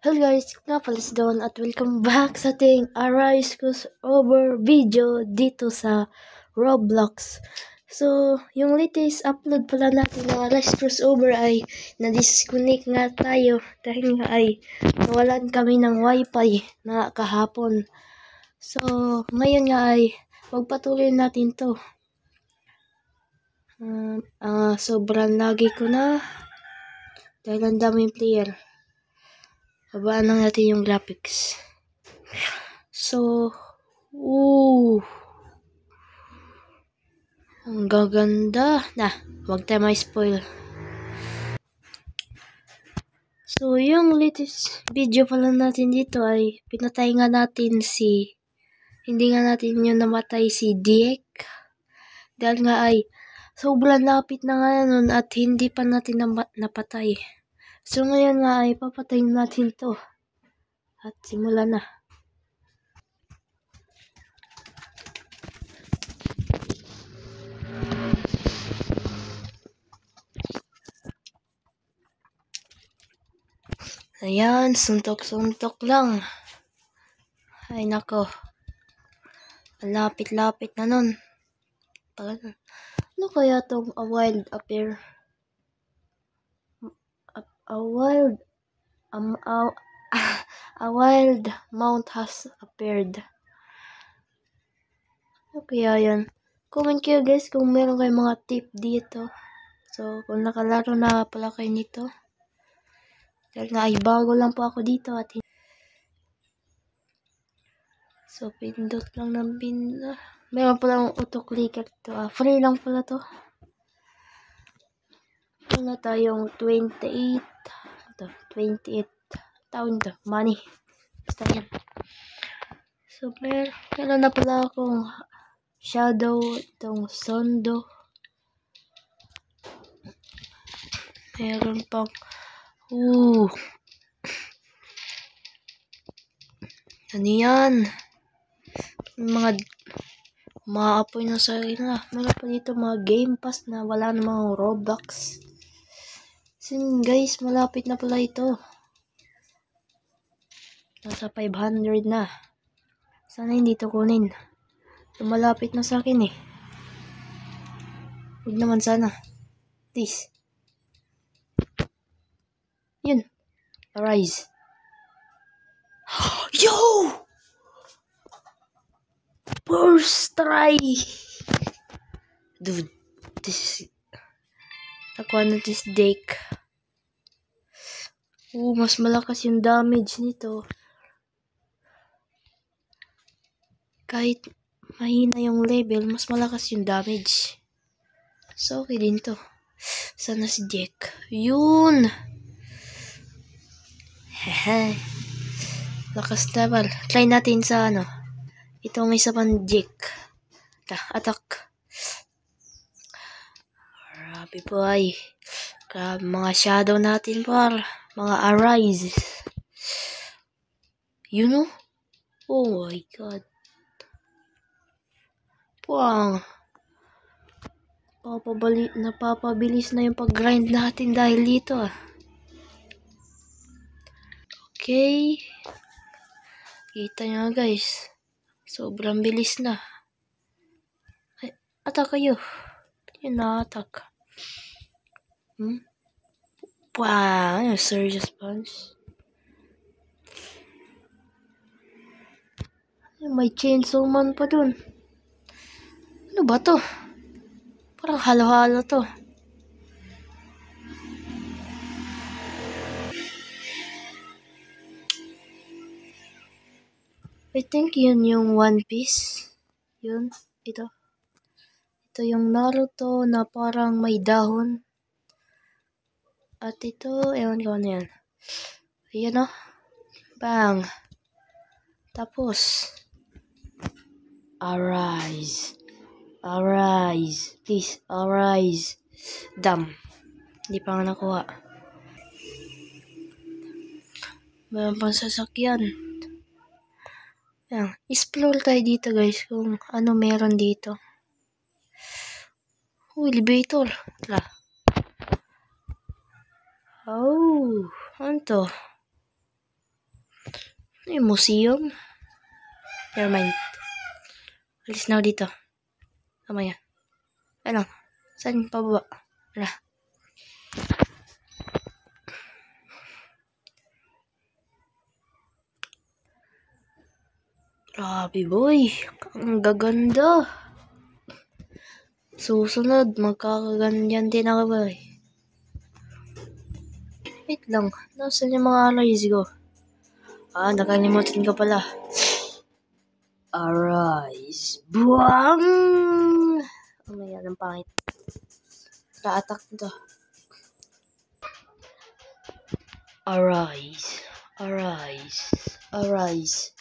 Hello guys, nga pala si Don at welcome back sa ating Arise crossover video dito sa Roblox. So, yung latest upload pala natin ng Arise crossover ay na-disconnect nga tayo dahil nga ay nawalan kami ng wifi na kahapon. So, ngayon nga ay magpatuloy natin to. Sobrang lagi ko na dahil ang daming player. Habaan lang natin yung graphics. So, ang gaganda. Wag tayo ma-spoil. So, yung latest video pala natin dito ay pinatay nga natin hindi nga natin yung namatay si Diek. Dahil nga ay sobrang lapit na nga nun at hindi pa natin napatay. So, ngayon nga ay papatayin natin to. At simula na. Ayan, suntok-suntok lang. Ay nako. Lapit-lapit na nun. Ano kaya tong a wild appear? A wild mount has appeared. Ano kaya yan? Comment kayo guys kung meron kayong mga tip dito. So, kung nakalaro na pala kayo nito. Dahil nga ay bago lang po ako dito at so, pindot lang ng pindot. Meron palang auto-clicker to. Free lang pala to. Wala tayong 28. Ito, 28 taon to. Money. Basta yan. So, meron na pala akong shadow. Itong sondo. Meron pang ano yan? Mga maapoy na sa akin na. Meron pa dito mga game pass na wala namang Robux. So guys, malapit na pala ito. Nasa 500 na. Sana hindi to kunin. So, malapit na sa akin eh. Huwag naman sana. Please. Yun. Arise. Yo! First try! Dude, this is... Nakuha na this deck. Mas malakas yung damage nito. Kahit mahina yung level, mas malakas yung damage. So, okay din to. Sana si Jack. Yun! Hehe. Lakas level. Try natin sa ano. Itong isa pang Jack. Attack. Grabe po ay. Grabe mga shadow natin po. Mga arise. You know? Oh my god. Puwang. Napapabilis na yung pag-grind natin dahil dito. Okay. Kita nyo guys. Sobrang bilis na. Ay, attack kayo. Yun na attack. Wow, serious punch. May chainsaw man pa dun. Ano ba to? Parang halo-halo to. I think yun yung One Piece. Yun, ito. Ito yung Naruto na parang may dahon. At ito, ewan ko ano yan. Ayan o. Bang. Tapos. Arise. Arise. Please, arise. Damn. Hindi pa nga nakuha. Meron pang sasakyan. Ayan. Explore tayo dito guys kung ano meron dito. Elevator. Oh, ano to? Ano yung museum? Never mind. Alis na ako dito. Mamaya. Ano? Saan pababa? Wala. Grabe boy. Ang gaganda. Susunod, magkakaganyan din ako boy. Wait lang. Nasaan yung mga allies ko? Nakalimutan ko pala. Arise. Buwang! Oh my god, ang pangit. Na-attack nito. Arise. Arise. Arise.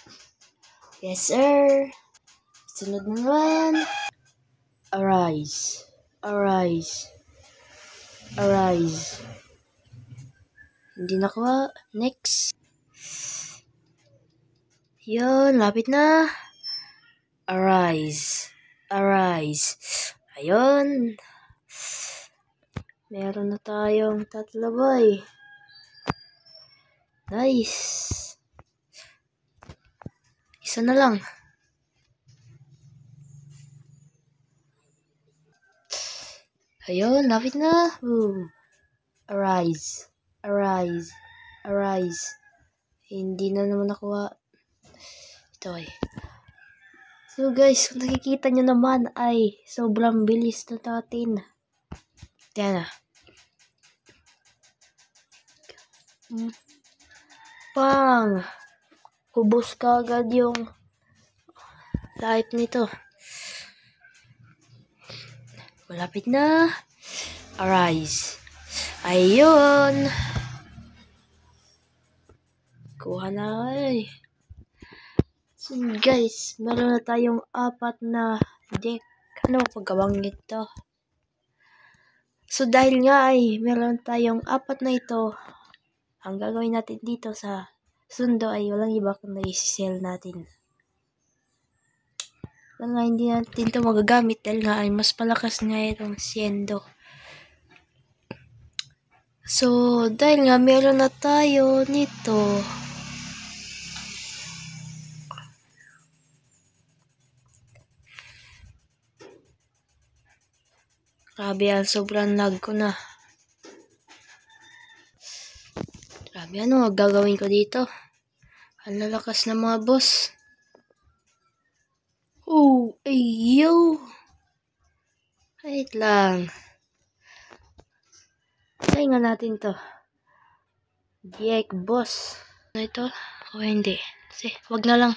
Yes, sir. Sunod na naman. Arise. Arise. Arise. Hindi nakuha. Next. Yun, lapit na. Arise. Arise. Ayun. Meron na tayong tatlo boy. Nice. Isa na lang. Ayun, lapit na. Boom. Arise. Arise. Arise. Hindi na naman nakuha. Ito ay. So guys, kung nakikita nyo naman ay sobrang bilis na natin. Yan na. Pang! Kubos ka agad yung life nito. Malapit na. Arise. Ayun. Kuha na ay. So guys, meron na tayong 4 na deck. Ano pagkabanggit to? So dahil nga ay meron tayong 4 na ito, ang gagawin natin dito sa sundo ay walang iba kundi i-sell natin. Lang nga hindi natin ito magagamit dahil nga ay mas palakas nga itong siendo. So dahil nga meron na tayo nito, grabe yan, sobrang lag ko na. Grabe, ano gagawin ko dito? Ang lalakas ng mga boss. Oh, ayo. Wait lang. Try nga natin to. Jake boss. Ano ito? O hindi. Kasi, wag na lang.